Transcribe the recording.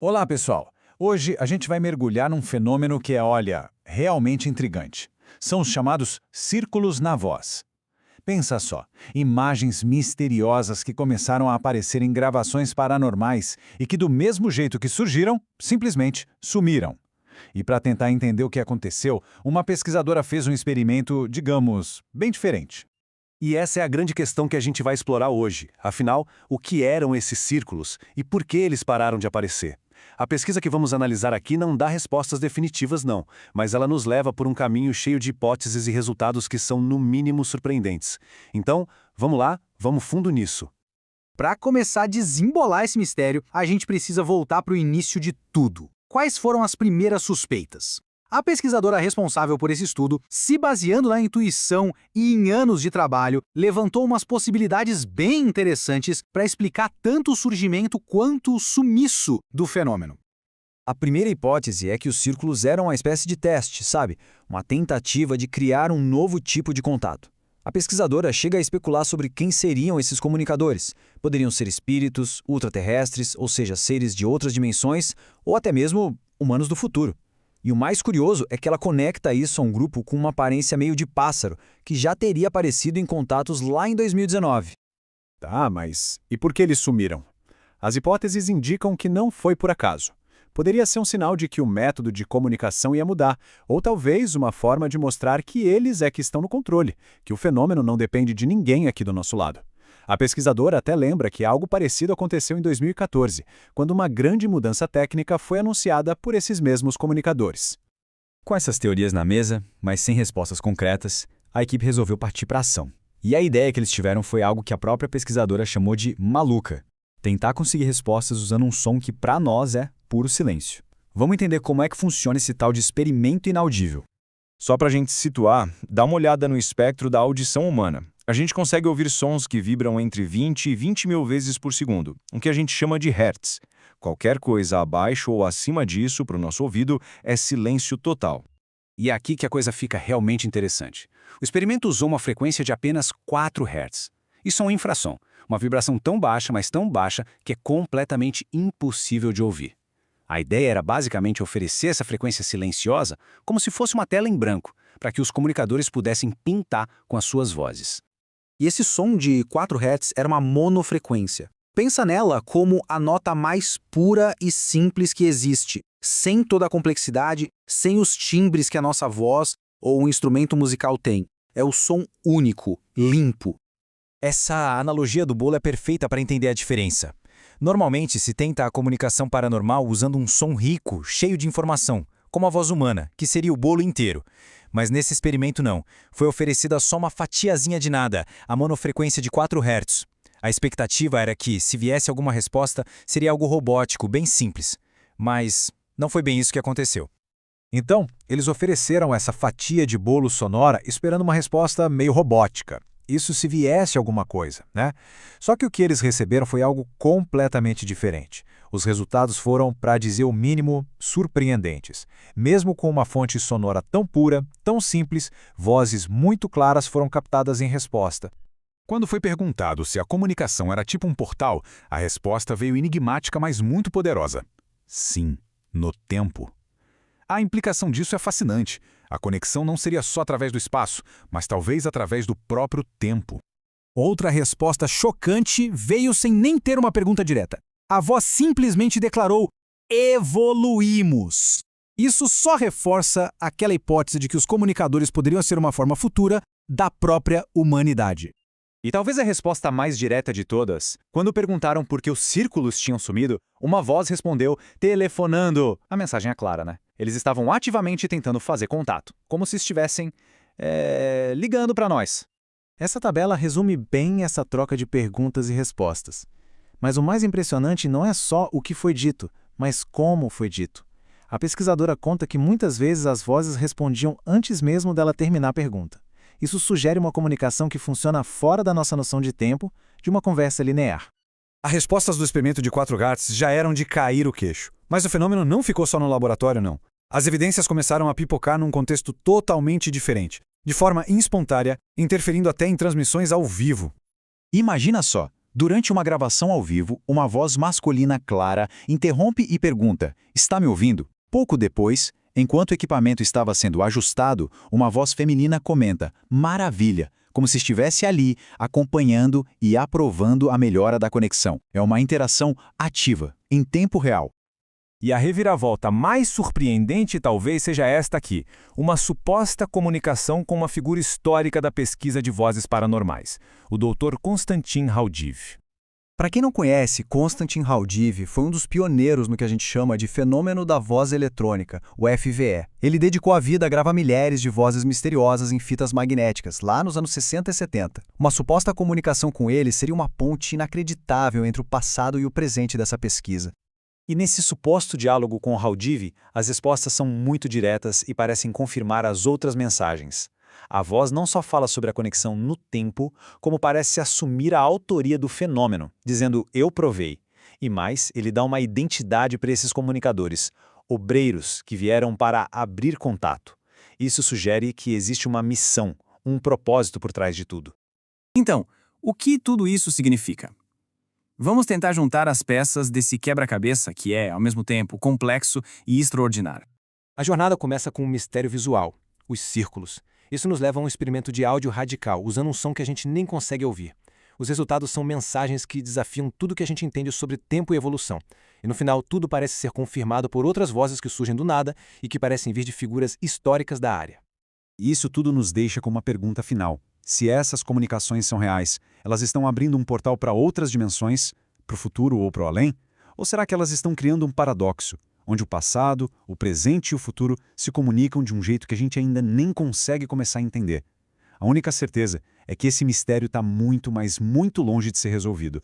Olá, pessoal! Hoje a gente vai mergulhar num fenômeno que é, olha, realmente intrigante. São os chamados círculos na voz. Pensa só, imagens misteriosas que começaram a aparecer em gravações paranormais e que, do mesmo jeito que surgiram, simplesmente sumiram. E para tentar entender o que aconteceu, uma pesquisadora fez um experimento, digamos, bem diferente. E essa é a grande questão que a gente vai explorar hoje. Afinal, o que eram esses círculos e por que eles pararam de aparecer? A pesquisa que vamos analisar aqui não dá respostas definitivas, não, mas ela nos leva por um caminho cheio de hipóteses e resultados que são, no mínimo, surpreendentes. Então, vamos lá, vamos fundo nisso. Para começar a desembolar esse mistério, a gente precisa voltar para o início de tudo. Quais foram as primeiras suspeitas? A pesquisadora responsável por esse estudo, se baseando na intuição e em anos de trabalho, levantou umas possibilidades bem interessantes para explicar tanto o surgimento quanto o sumiço do fenômeno. A primeira hipótese é que os círculos eram uma espécie de teste, sabe? Uma tentativa de criar um novo tipo de contato. A pesquisadora chega a especular sobre quem seriam esses comunicadores. Poderiam ser espíritos, ultraterrestres, ou seja, seres de outras dimensões, ou até mesmo humanos do futuro. E o mais curioso é que ela conecta isso a um grupo com uma aparência meio de pássaro, que já teria aparecido em contatos lá em 2019. Tá, mas e por que eles sumiram? As hipóteses indicam que não foi por acaso. Poderia ser um sinal de que o método de comunicação ia mudar, ou talvez uma forma de mostrar que eles é que estão no controle, que o fenômeno não depende de ninguém aqui do nosso lado. A pesquisadora até lembra que algo parecido aconteceu em 2014, quando uma grande mudança técnica foi anunciada por esses mesmos comunicadores. Com essas teorias na mesa, mas sem respostas concretas, a equipe resolveu partir para a ação. E a ideia que eles tiveram foi algo que a própria pesquisadora chamou de maluca. Tentar conseguir respostas usando um som que para nós é puro silêncio. Vamos entender como é que funciona esse tal de experimento inaudível. Só para a gente se situar, dá uma olhada no espectro da audição humana. A gente consegue ouvir sons que vibram entre 20 e 20 mil vezes por segundo, o que a gente chama de hertz. Qualquer coisa abaixo ou acima disso, para o nosso ouvido, é silêncio total. E é aqui que a coisa fica realmente interessante. O experimento usou uma frequência de apenas 4 Hz. Isso é um infrassom, uma vibração tão baixa, mas tão baixa, que é completamente impossível de ouvir. A ideia era basicamente oferecer essa frequência silenciosa como se fosse uma tela em branco, para que os comunicadores pudessem pintar com as suas vozes. E esse som de 4 Hz era uma monofrequência. Pensa nela como a nota mais pura e simples que existe, sem toda a complexidade, sem os timbres que a nossa voz ou um instrumento musical tem. É o som único, limpo. Essa analogia do bolo é perfeita para entender a diferença. Normalmente se tenta a comunicação paranormal usando um som rico, cheio de informação, como a voz humana, que seria o bolo inteiro. Mas nesse experimento não. Foi oferecida só uma fatiazinha de nada, a monofrequência de 4 Hz. A expectativa era que, se viesse alguma resposta, seria algo robótico, bem simples. Mas não foi bem isso que aconteceu. Então, eles ofereceram essa fatia de bolo sonora esperando uma resposta meio robótica. Isso se viesse alguma coisa, né? Só que o que eles receberam foi algo completamente diferente. Os resultados foram, para dizer o mínimo, surpreendentes. Mesmo com uma fonte sonora tão pura, tão simples, vozes muito claras foram captadas em resposta. Quando foi perguntado se a comunicação era tipo um portal, a resposta veio enigmática, mas muito poderosa. Sim, no tempo. A implicação disso é fascinante. A conexão não seria só através do espaço, mas talvez através do próprio tempo. Outra resposta chocante veio sem nem ter uma pergunta direta. A voz simplesmente declarou: evoluímos. Isso só reforça aquela hipótese de que os comunicadores poderiam ser uma forma futura da própria humanidade. E talvez a resposta mais direta de todas, quando perguntaram por que os círculos tinham sumido, uma voz respondeu telefonando. A mensagem é clara, né? Eles estavam ativamente tentando fazer contato, como se estivessem ligando para nós. Essa tabela resume bem essa troca de perguntas e respostas. Mas o mais impressionante não é só o que foi dito, mas como foi dito. A pesquisadora conta que muitas vezes as vozes respondiam antes mesmo dela terminar a pergunta. Isso sugere uma comunicação que funciona fora da nossa noção de tempo, de uma conversa linear. As respostas do experimento de 4 Hz já eram de cair o queixo. Mas o fenômeno não ficou só no laboratório, não. As evidências começaram a pipocar num contexto totalmente diferente, de forma espontânea, interferindo até em transmissões ao vivo. Imagina só, Durante uma gravação ao vivo, uma voz masculina clara interrompe e pergunta: "Está me ouvindo?" Pouco depois, enquanto o equipamento estava sendo ajustado, uma voz feminina comenta: "Maravilha!", como se estivesse ali, acompanhando e aprovando a melhora da conexão. É uma interação ativa, em tempo real. E a reviravolta mais surpreendente talvez seja esta aqui, uma suposta comunicação com uma figura histórica da pesquisa de vozes paranormais, o Dr. Konstantin Haudiv. Para quem não conhece, Konstantin Haudiv foi um dos pioneiros no que a gente chama de fenômeno da voz eletrônica, o FVE. Ele dedicou a vida a gravar milhares de vozes misteriosas em fitas magnéticas, lá nos anos 60 e 70. Uma suposta comunicação com ele seria uma ponte inacreditável entre o passado e o presente dessa pesquisa. E nesse suposto diálogo com Haudiv, as respostas são muito diretas e parecem confirmar as outras mensagens. A voz não só fala sobre a conexão no tempo, como parece assumir a autoria do fenômeno, dizendo "eu provei". E mais, ele dá uma identidade para esses comunicadores, obreiros que vieram para abrir contato. Isso sugere que existe uma missão, um propósito por trás de tudo. Então, o que tudo isso significa? Vamos tentar juntar as peças desse quebra-cabeça que é, ao mesmo tempo, complexo e extraordinário. A jornada começa com um mistério visual, os círculos. Isso nos leva a um experimento de áudio radical, usando um som que a gente nem consegue ouvir. Os resultados são mensagens que desafiam tudo que a gente entende sobre tempo e evolução. E no final, tudo parece ser confirmado por outras vozes que surgem do nada e que parecem vir de figuras históricas da área. E isso tudo nos deixa com uma pergunta final. Se essas comunicações são reais, elas estão abrindo um portal para outras dimensões, para o futuro ou para o além? Ou será que elas estão criando um paradoxo, onde o passado, o presente e o futuro se comunicam de um jeito que a gente ainda nem consegue começar a entender? A única certeza é que esse mistério está muito, mas muito longe de ser resolvido.